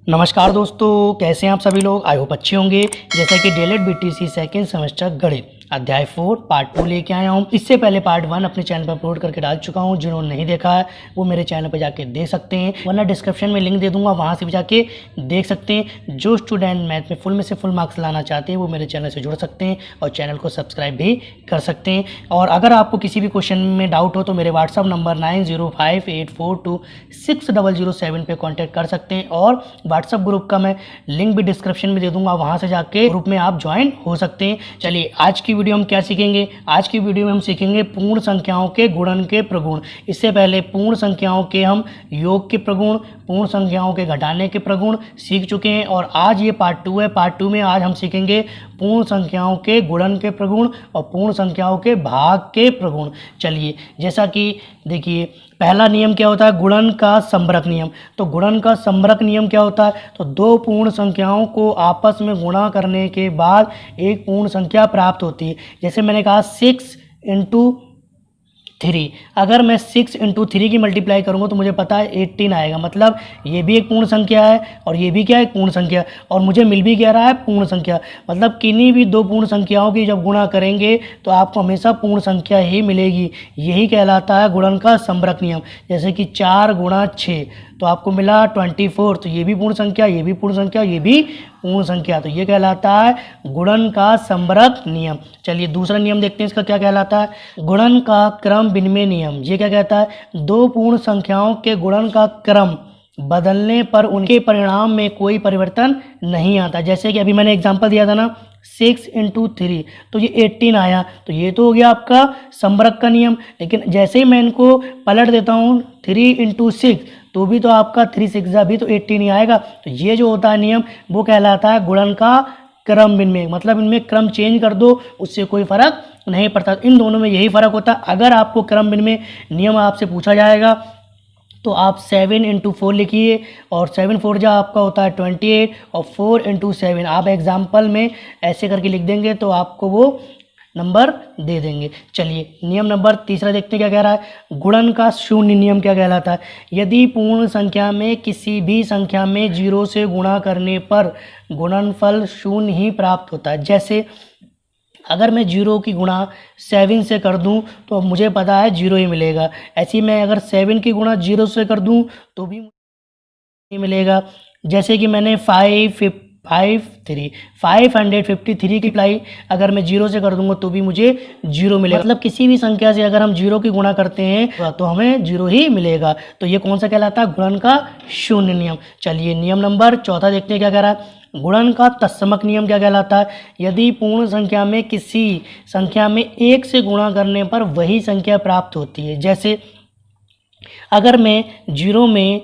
नमस्कार दोस्तों, कैसे हैं आप सभी लोग। आई होप अच्छे होंगे। जैसा कि डीएलएड बीटीसी सेकंड सेमेस्टर गणित अध्याय 4 पार्ट 2 लेके आया हूँ। इससे पहले पार्ट 1 अपने चैनल पर अपलोड करके डाल चुका हूँ। जिन्होंने नहीं देखा है वो मेरे चैनल पर जाके देख सकते हैं, वरना डिस्क्रिप्शन में लिंक दे दूंगा, वहाँ से भी जाके देख सकते हैं। जो स्टूडेंट मैथ में फुल से फुल मार्क्स लाना चाहते हैं वो मेरे चैनल से जुड़ सकते हैं और चैनल को सब्सक्राइब भी कर सकते हैं। और अगर आपको किसी भी क्वेश्चन में डाउट हो तो मेरे व्हाट्सअप नंबर 9058426007 पे कॉन्टैक्ट कर सकते हैं। और व्हाट्सअप ग्रुप का मैं लिंक भी डिस्क्रिप्शन में दे दूंगा, वहाँ से जाके ग्रुप में आप ज्वाइन हो सकते हैं। चलिए आज की वीडियो हम क्या सीखेंगे। आज की वीडियो में हम सीखेंगे पूर्ण संख्याओं के गुणन के प्रगुण। इससे पहले पूर्ण संख्याओं के हम योग के प्रगुण, पूर्ण संख्याओं के घटाने के प्रगुण सीख चुके हैं और आज ये पार्ट 2 है। पार्ट 2 में आज हम सीखेंगे पूर्ण संख्याओं के गुणन के प्रगुण और पूर्ण संख्याओं के भाग के प्रगुण। चलिए, जैसा कि देखिए पहला नियम क्या होता है, गुणन का समरक नियम। तो गुणन का समरक नियम क्या होता है, तो दो पूर्ण संख्याओं को आपस में गुणा करने के बाद एक पूर्ण संख्या प्राप्त होती है। जैसे मैंने कहा 6 × 3, अगर मैं 6 × 3 की मल्टीप्लाई करूँगा तो मुझे पता है 18 आएगा। मतलब ये भी एक पूर्ण संख्या है और ये भी क्या है, एक पूर्ण संख्या। और मुझे मिल भी क्या रहा है, पूर्ण संख्या। मतलब किन्हीं भी दो पूर्ण संख्याओं की जब गुणा करेंगे तो आपको हमेशा पूर्ण संख्या ही मिलेगी। यही कहलाता है गुणन का समरक नियम। जैसे कि 4 × 6 तो आपको मिला 24, तो ये भी पूर्ण संख्या, ये भी पूर्ण संख्या, ये भी पूर्ण संख्या। तो ये कहलाता है गुणन का समरक नियम। चलिए दूसरा नियम देखते हैं, इसका क्या कहलाता है, गुणन का क्रम विनिमय नियम। ये क्या कहता है, दो पूर्ण संख्याओं के गुणन का क्रम बदलने पर उनके परिणाम में कोई परिवर्तन नहीं आता। जैसे कि अभी मैंने एग्जांपल दिया था ना, 6 × 3 तो ये 18 आया, तो ये तो हो गया आपका समरक का नियम। लेकिन जैसे ही मैं इनको पलट देता हूँ 3 × 6 तो भी तो आपका 3 × 6 भी तो 18 ही आएगा। तो ये जो होता है नियम वो कहलाता है गुणन का क्रम विनिमय। मतलब इनमें क्रम चेंज कर दो उससे कोई फर्क नहीं पड़ता। इन दोनों में यही फर्क होता है। अगर आपको क्रम विनिमय नियम आपसे पूछा जाएगा तो आप 7 × 4 लिखिए और 7 4 जा आपका होता है 28 और 4 × 7 आप एग्जाम्पल में ऐसे करके लिख देंगे तो आपको वो नंबर दे देंगे। चलिए नियम नंबर तीसरा देखते हैं क्या कह रहा है, गुणन का शून्य नियम क्या कहलाता है। यदि पूर्ण संख्या में किसी भी संख्या में 0 से गुणा करने पर गुणनफल शून्य ही प्राप्त होता है। जैसे अगर मैं 0 की गुणा 7 से कर दूं तो मुझे पता है 0 ही मिलेगा। ऐसे ही मैं अगर 7 की गुणा 0 से कर दूं तो भी मुझे मिलेगा। जैसे कि मैंने 553 की अप्लाई अगर मैं 0 से कर दूंगा तो भी मुझे 0 मिलेगा। मतलब किसी भी संख्या से अगर हम 0 की गुणा करते हैं तो हमें 0 ही मिलेगा। तो ये कौन सा कहलाता है, गुणन का शून्य नियम। चलिए नियम नंबर चौथा देखते हैं क्या कह रहा है, गुणन का तत्समक नियम क्या कहलाता है। यदि पूर्ण संख्या में किसी संख्या में 1 से गुणा करने पर वही संख्या प्राप्त होती है। जैसे अगर मैं 0 में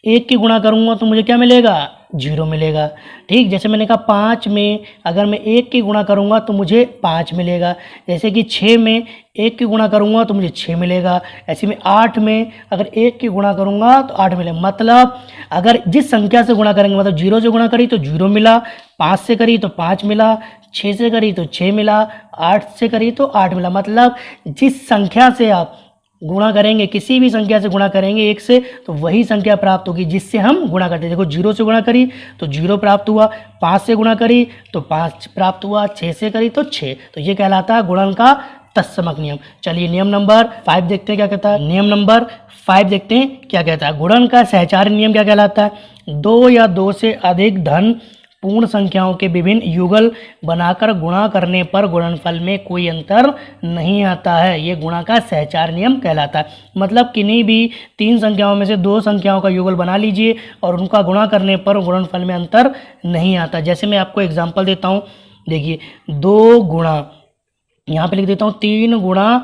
1 की गुणा करूँगा तो मुझे क्या मिलेगा, 0 मिलेगा। ठीक, जैसे मैंने कहा 5 में अगर मैं 1 की गुणा करूँगा तो मुझे 5 मिलेगा। जैसे कि 6 में 1 की गुणा करूँगा तो मुझे 6 मिलेगा। ऐसे में 8 में अगर 1 की गुणा करूँगा तो 8 मिलेगा। मतलब अगर जिस संख्या से गुणा करेंगे, मतलब 0 से गुणा करी तो 0 मिला, 5 से करी तो 5 मिला, 6 से करी तो 6 मिला, 8 से करी तो 8 मिला। मतलब जिस संख्या से आप गुणा करेंगे, किसी भी संख्या से गुणा करेंगे 1 से तो वही संख्या प्राप्त होगी जिससे हम गुणा करते हैं। देखो 0 से गुणा करी तो 0 प्राप्त हुआ, 5 से गुणा करी तो 5 प्राप्त हुआ, 6 से करी तो 6। तो ये कहलाता है गुणन का तत्समक नियम। चलिए नियम नंबर 5 देखते हैं क्या कहता है। नियम नंबर 5 देखते हैं क्या कहता है, गुणन का सहचार्य नियम क्या कहलाता है। 2 या 2 से अधिक धन पूर्ण संख्याओं के विभिन्न युगल बनाकर गुणा करने पर गुणनफल में कोई अंतर नहीं आता है। ये गुणा का सहचार नियम कहलाता है। मतलब किन्हीं भी 3 संख्याओं में से 2 संख्याओं का युगल बना लीजिए और उनका गुणा करने पर गुणनफल में अंतर नहीं आता। जैसे मैं आपको एग्जांपल देता हूँ, देखिए 2 गुणा, यहाँ पे लिख देता हूँ 3 ×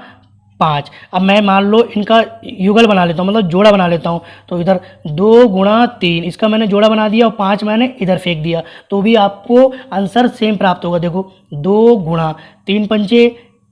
5। अब मैं मान लो इनका युगल बना लेता हूँ, मतलब जोड़ा बना लेता हूँ। तो इधर 2 × 3 इसका मैंने जोड़ा बना दिया और 5 मैंने इधर फेंक दिया तो भी आपको आंसर सेम प्राप्त होगा। देखो 2 × 3 पंचे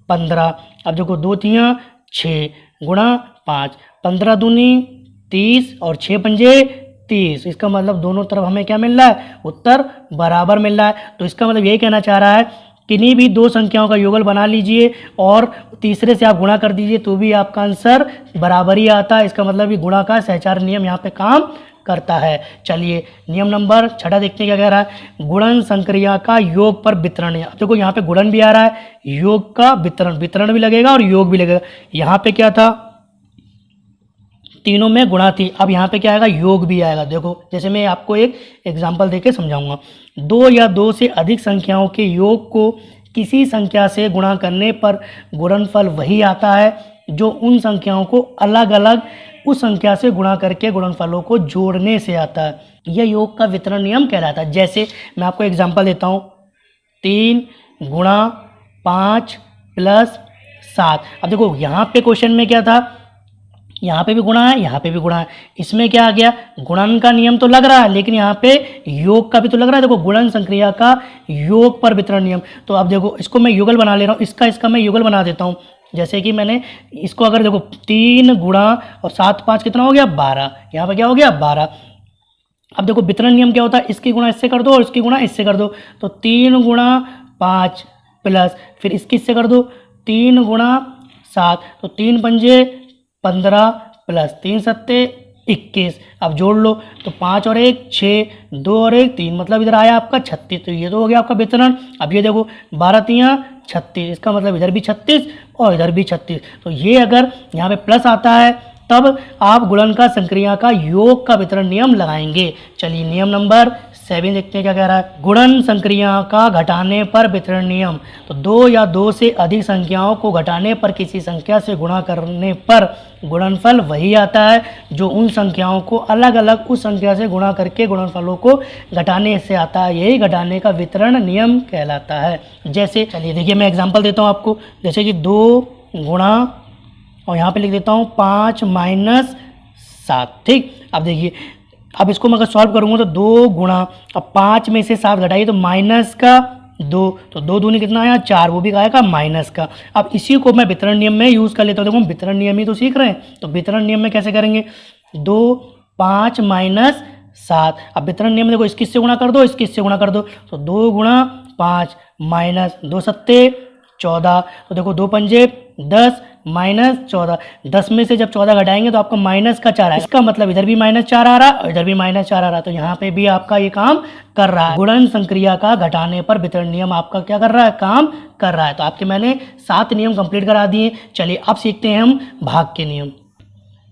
15, अब देखो 2 3 6 × 5, 15 दूनी 30 और 6 पंजे 30। इसका मतलब दोनों तरफ हमें क्या मिल रहा है, उत्तर बराबर मिल रहा है। तो इसका मतलब यही कहना चाह रहा है किन्हीं भी 2 संख्याओं का युगल बना लीजिए और तीसरे से आप गुणा कर दीजिए तो भी आपका आंसर बराबर ही आता है। इसका मतलब कि गुणा का सहचार नियम यहाँ पे काम करता है। चलिए नियम नंबर 6 देखते हैं क्या कह रहा है। गुणन संक्रिया का योग पर वितरण। अब देखो यहाँ पे गुणन भी आ रहा है, योग का वितरण, वितरण भी लगेगा और योग भी लगेगा। यहाँ पे क्या था, तीनों में गुणा थी, अब यहाँ पे क्या आएगा, योग भी आएगा। देखो जैसे मैं आपको एक एग्जांपल देके समझाऊंगा। 2 या 2 से अधिक संख्याओं के योग को किसी संख्या से गुणा करने पर गुणनफल वही आता है जो उन संख्याओं को अलग अलग उस संख्या से गुणा करके गुणनफलों को जोड़ने से आता है। यह योग का वितरण नियम कहलाता है। जैसे मैं आपको एग्जांपल देता हूँ, 3 गुणा 5 प्लस 7। अब देखो यहाँ पे क्वेश्चन में क्या था, यहाँ पे भी गुणा है, यहाँ पे भी गुणा है, इसमें क्या आ गया, गुणन का नियम तो लग रहा है लेकिन यहाँ पे योग का भी तो लग रहा है। देखो गुणन संक्रिया का योग पर वितरण नियम। तो अब देखो इसको मैं युगल बना ले रहा हूँ, इसका मैं युगल बना देता हूँ। जैसे कि मैंने इसको अगर देखो 3 गुणा और 7 5 कितना हो गया, 12। यहाँ पे क्या हो गया, 12। अब देखो वितरण नियम क्या होता है, इसकी गुणा इससे कर दो और इसकी गुणा इससे कर दो। तो 3 गुणा 5 प्लस फिर इसकी इससे कर दो 3 गुणा 7, तो 3 पंजे 15 प्लस 3 सत्ते 21। अब जोड़ लो तो 5 और 1 6, 2 और 1 3, मतलब इधर आया आपका 36। तो ये तो हो गया आपका वितरण। अब ये देखो 12 3 36, इसका मतलब इधर भी 36 और इधर भी 36। तो ये अगर यहाँ पे प्लस आता है तब आप गुणन का संक्रिया का योग का वितरण नियम लगाएंगे। चलिए नियम नंबर 7 देखते हैं क्या कह रहा है। गुणन संक्रिया का घटाने पर वितरण नियम। तो 2 या 2 से अधिक संख्याओं को घटाने पर किसी संख्या से गुणा करने पर गुणनफल वही आता है जो उन संख्याओं को अलग अलग उस संख्या से गुणा करके गुणनफलों को घटाने से आता है। यही घटाने का वितरण नियम कहलाता है। जैसे चलिए देखिए मैं एग्जांपल देता हूँ आपको। जैसे कि 2 गुणा और यहाँ पे लिख देता हूँ 5 माइनस 7। ठीक, अब देखिए अब इसको मैं अगर सॉल्व करूँगा तो 2 गुणा, अब 5 में से 7 घटाइए तो माइनस का 2, तो 2 दूनी कितना आया, 4, वो भी आएगा माइनस का। अब इसी को मैं वितरण नियम में यूज़ कर लेता हूँ। देखो हम वितरण नियम ही तो सीख रहे हैं, तो वितरण नियम में कैसे करेंगे, 2 5 माइनस 7। अब वितरण नियम में देखो इसकी से गुणा कर दो, इसकी से गुणा कर दो, तो 2 गुणा 5 माइनस 2 सत्ते 14। तो देखो 2 पंजे 10 माइनस 14, 10 में से जब 14 घटाएंगे तो आपका माइनस का 4 है। इसका मतलब इधर भी माइनस 4 आ रहा है और इधर भी माइनस 4 आ रहा है। तो यहाँ पे भी आपका ये काम कर रहा है। गुणन संक्रिया का घटाने पर वितरण नियम आपका क्या कर रहा है, काम कर रहा है। तो आपके मैंने 7 नियम कंप्लीट करा दिए। चलिए अब सीखते हैं हम भाग के नियम।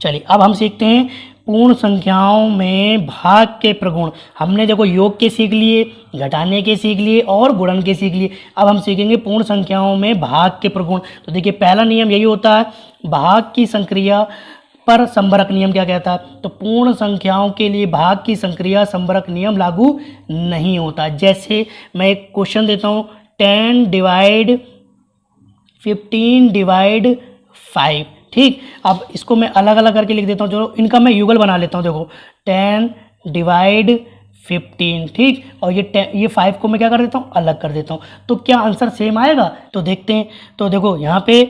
चलिए अब हम सीखते हैं पूर्ण संख्याओं में भाग के प्रगुण। हमने देखो योग के सीख लिए, घटाने के सीख लिए और गुणन के सीख लिए। अब हम सीखेंगे पूर्ण संख्याओं में भाग के प्रगुण। तो देखिए पहला नियम यही होता है, भाग की संक्रिया पर संबरक नियम क्या कहता है। तो पूर्ण संख्याओं के लिए भाग की संक्रिया संबरक नियम लागू नहीं होता। जैसे मैं एक क्वेश्चन देता हूँ, 10 डिवाइड 15 डिवाइड 5। ठीक, अब इसको मैं अलग अलग करके लिख देता हूँ। चलो इनका मैं युगल बना लेता हूँ। देखो 10 डिवाइड 15, ठीक, और ये 5 को मैं क्या कर देता हूँ, अलग कर देता हूँ। तो क्या आंसर सेम आएगा, तो देखते हैं। तो देखो यहाँ पे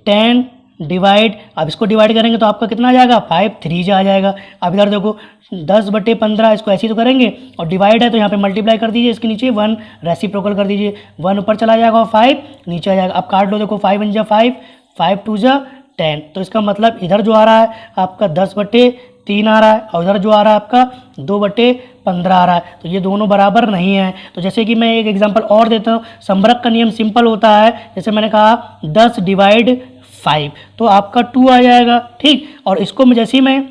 10 डिवाइड, अब इसको डिवाइड करेंगे तो आपका कितना आ जाएगा, 5 3 आ जाएगा। अब इधर देखो 10/15, इसको ऐसे ही तो करेंगे, और डिवाइड है तो यहाँ पे मल्टीप्लाई कर दीजिए, इसके नीचे 1 रेसिप्रोकल कर दीजिए, 1 ऊपर चला जाएगा और 5 नीचे आ जाएगा। अब काट लो, देखो 5 × 5, 5 2 10। तो इसका मतलब इधर जो आ रहा है आपका 10/3 आ रहा है और इधर जो आ रहा है आपका 2/15 आ रहा है। तो ये दोनों बराबर नहीं है। तो जैसे कि मैं एक एग्जांपल और देता हूँ, संबरक का नियम सिंपल होता है। जैसे मैंने कहा 10 डिवाइड 5, तो आपका 2 आ जाएगा। ठीक, और इसको मैं जैसे ही मैं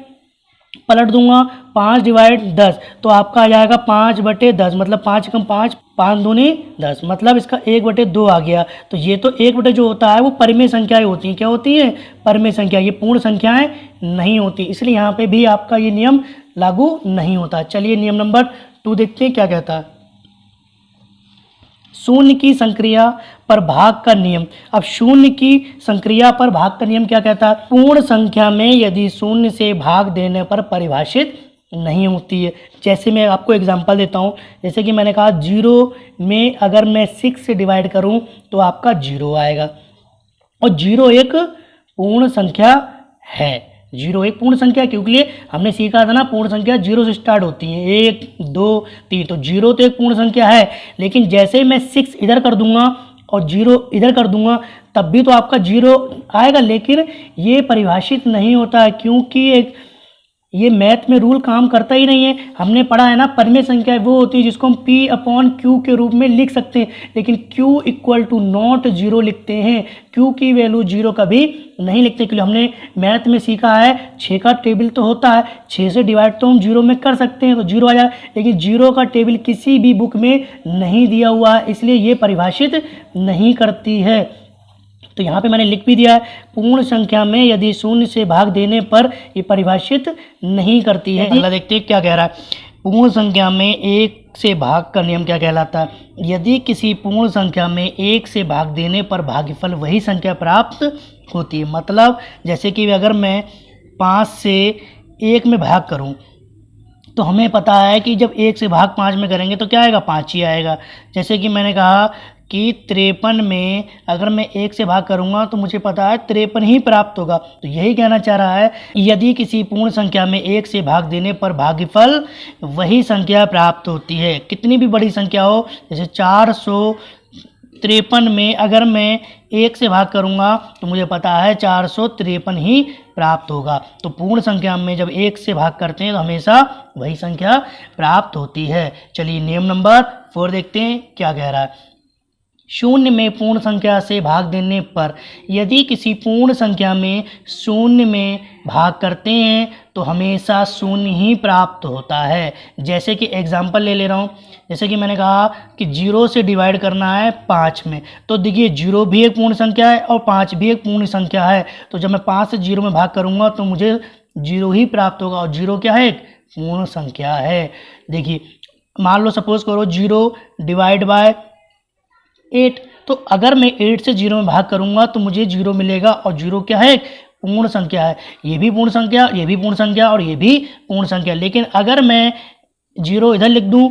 पलट दूंगा 5 डिवाइड 10, तो आपका आ जाएगा 5/10, मतलब 5 कम 5, 5 दूनी 10, मतलब इसका 1/2 आ गया। तो ये तो 1 जो होता है वो परिमेय संख्याएं होती हैं। क्या होती है, परिमेय संख्या। ये पूर्ण संख्याएं नहीं होती, इसलिए यहाँ पे भी आपका ये नियम लागू नहीं होता। चलिए नियम नंबर 2 देखते हैं क्या कहता है। शून्य की संक्रिया पर भाग का नियम। अब शून्य की संक्रिया पर भाग का नियम क्या कहता है, पूर्ण संख्या में यदि शून्य से भाग देने पर परिभाषित नहीं होती है। जैसे मैं आपको एग्जांपल देता हूँ, जैसे कि मैंने कहा 0 में अगर मैं 6 से डिवाइड करूँ तो आपका 0 आएगा, और 0 एक पूर्ण संख्या है। 0 एक पूर्ण संख्या, क्योंकि हमने सीखा था ना पूर्ण संख्या 0 से स्टार्ट होती है, 1 2 3। तो 0 तो एक पूर्ण संख्या है, लेकिन जैसे ही मैं 6 इधर कर दूंगा और 0 इधर कर दूंगा तब भी तो आपका 0 आएगा, लेकिन ये परिभाषित नहीं होता है, क्योंकि एक ये मैथ में रूल काम करता ही नहीं है। हमने पढ़ा है ना, परिमेय संख्या वो होती है जिसको हम P/Q के रूप में लिख सकते हैं, लेकिन Q = नॉट 0 लिखते हैं। Q की वैल्यू 0 कभी नहीं लिखते, क्योंकि हमने मैथ में सीखा है 6 का टेबल तो होता है, 6 से डिवाइड तो हम 0 में कर सकते हैं तो 0 आ जाए, लेकिन 0 का टेबल किसी भी बुक में नहीं दिया हुआ है, इसलिए ये परिभाषित नहीं करती है। तो यहाँ पे मैंने लिख भी दिया है, पूर्ण संख्या में यदि 0 से भाग देने पर ये परिभाषित नहीं करती है। अगला देखते हैं क्या कह रहा है। पूर्ण संख्या में 1 से भाग का नियम क्या कहलाता है। यदि किसी पूर्ण संख्या में 1 से भाग देने पर भागफल वही संख्या प्राप्त होती है। मतलब जैसे कि अगर मैं 5 से 1 में भाग करूँ तो हमें पता है कि जब 1 से भाग 5 में करेंगे तो क्या आएगा, 5 ही आएगा। जैसे कि मैंने कहा कि 53 में अगर मैं 1 से भाग करूंगा तो मुझे पता है 53 ही प्राप्त होगा। तो यही कहना चाह रहा है, यदि किसी पूर्ण संख्या में 1 से भाग देने पर भागफल वही संख्या प्राप्त होती है। कितनी भी बड़ी संख्या हो, जैसे 453 में अगर मैं 1 से भाग करूंगा तो मुझे पता है 453 ही प्राप्त होगा। तो पूर्ण संख्या में जब 1 से भाग करते हैं तो हमेशा वही संख्या प्राप्त होती है। चलिए नियम नंबर 4 देखते हैं क्या कह रहा है। 0 में पूर्ण संख्या से भाग देने पर यदि किसी पूर्ण संख्या में 0 में भाग करते हैं तो हमेशा 0 ही प्राप्त होता है। जैसे कि एग्जांपल ले रहा हूँ, जैसे कि मैंने कहा कि 0 से डिवाइड करना है 5 में, तो देखिए 0 भी एक पूर्ण संख्या है और 5 भी एक पूर्ण संख्या है। तो जब मैं 5 से 0 में भाग करूँगा तो मुझे 0 ही प्राप्त होगा, और 0 क्या है, एक पूर्ण संख्या है। देखिए मान लो सपोज करो 0 डिवाइड बाय 8, तो अगर मैं 8 से 0 में भाग करूंगा तो मुझे 0 मिलेगा, और 0 क्या है, पूर्ण संख्या है। ये भी पूर्ण संख्या, ये भी पूर्ण संख्या और ये भी पूर्ण संख्या। लेकिन अगर मैं 0 इधर लिख दूं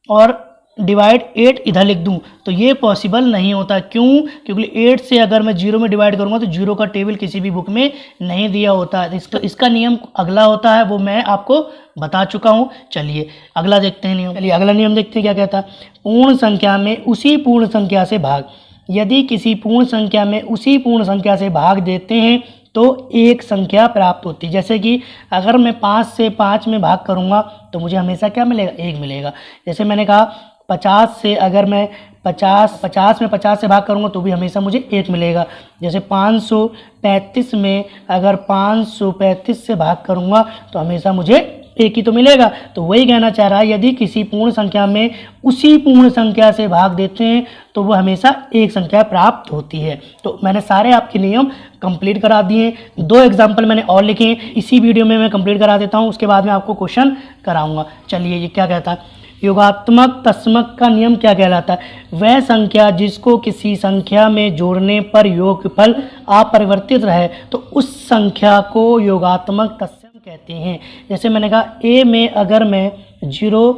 और डिवाइड 8 इधर लिख दूं तो ये पॉसिबल नहीं होता। क्यों? क्योंकि 8 से अगर मैं 0 में डिवाइड करूंगा तो 0 का टेबल किसी भी बुक में नहीं दिया होता है। तो इसका नियम अगला होता है, वो मैं आपको बता चुका हूं। चलिए अगला देखते हैं नियम। चलिए अगला नियम देखते हैं क्या कहता है। पूर्ण संख्या में उसी पूर्ण संख्या से भाग। यदि किसी पूर्ण संख्या में उसी पूर्ण संख्या से भाग देते हैं तो एक संख्या प्राप्त होती है। जैसे कि अगर मैं 5 से 5 में भाग करूंगा तो मुझे हमेशा क्या मिलेगा, 1 मिलेगा। जैसे मैंने कहा 50 से अगर मैं 50 में 50 से भाग करूंगा तो भी हमेशा मुझे 1 मिलेगा। जैसे 535 में अगर 535 से भाग करूंगा तो हमेशा मुझे 1 ही तो मिलेगा। तो वही कहना चाह रहा है, यदि किसी पूर्ण संख्या में उसी पूर्ण संख्या से भाग देते हैं तो वो हमेशा एक संख्या प्राप्त होती है। तो मैंने सारे आपके नियम कंप्लीट करा दिए। 2 एग्जाम्पल मैंने और लिखे हैं, इसी वीडियो में मैं कंप्लीट करा देता हूँ, उसके बाद मैं आपको क्वेश्चन कराऊंगा। चलिए ये क्या कहता है, योगात्मक तस्मक का नियम क्या कहलाता है। वह संख्या जिसको किसी संख्या में जोड़ने पर योगफल अपरिवर्तित रहे तो उस संख्या को योगात्मक तस्म कहते हैं। जैसे मैंने कहा a में अगर मैं 0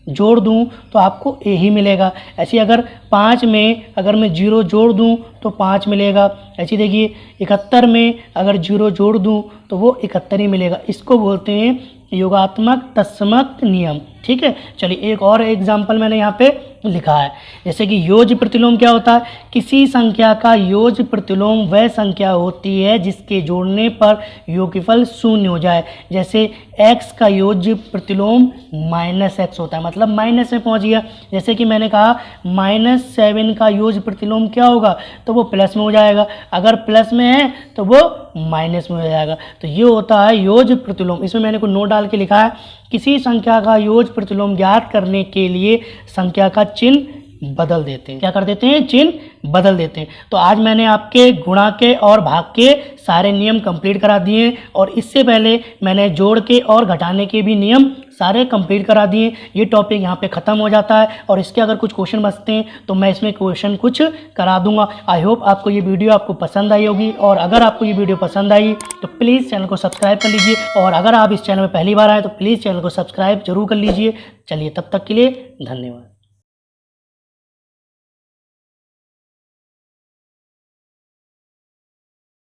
जोड़ दूं तो आपको a ही मिलेगा। ऐसे अगर 5 में अगर मैं 0 जोड़ दूं तो 5 मिलेगा। ऐसे देखिए 71 में अगर 0 जोड़ दूं तो वो 71 ही मिलेगा। इसको बोलते हैं योगात्मक तस्मक नियम। ठीक है, चलिए एक और एग्जाम्पल मैंने यहाँ पे लिखा है। जैसे कि योज्य प्रतिलोम क्या होता है, किसी संख्या का योज्य प्रतिलोम वह संख्या होती है जिसके जोड़ने पर योगफल 0 हो जाए। जैसे x का योज्य प्रतिलोम -x होता है, मतलब माइनस में पहुंच गया। जैसे कि मैंने कहा -7 का योज्य प्रतिलोम क्या होगा, तो वो प्लस में हो जाएगा। अगर प्लस में है तो वो माइनस में हो जाएगा। तो ये होता है योज्य प्रतिलोम। इसमें मैंने कोई नोट डाल के लिखा है, किसी संख्या का योज्य प्रतिलोम ज्ञात करने के लिए संख्या का चिन्ह बदल देते हैं। क्या कर देते हैं, चिन्ह बदल देते हैं। तो आज मैंने आपके गुणा के और भाग के सारे नियम कंप्लीट करा दिए, और इससे पहले मैंने जोड़ के और घटाने के भी नियम सारे कंप्लीट करा दिए। ये टॉपिक यहाँ पे ख़त्म हो जाता है, और इसके अगर कुछ क्वेश्चन बचते हैं तो मैं इसमें क्वेश्चन कुछ करा दूंगा। आई होप आपको ये वीडियो आपको पसंद आई होगी, और अगर आपको ये वीडियो पसंद आई तो प्लीज़ चैनल को सब्सक्राइब कर लीजिए, और अगर आप इस चैनल में पहली बार आए तो प्लीज़ चैनल को सब्सक्राइब जरूर कर लीजिए। चलिए तब तक के लिए धन्यवाद।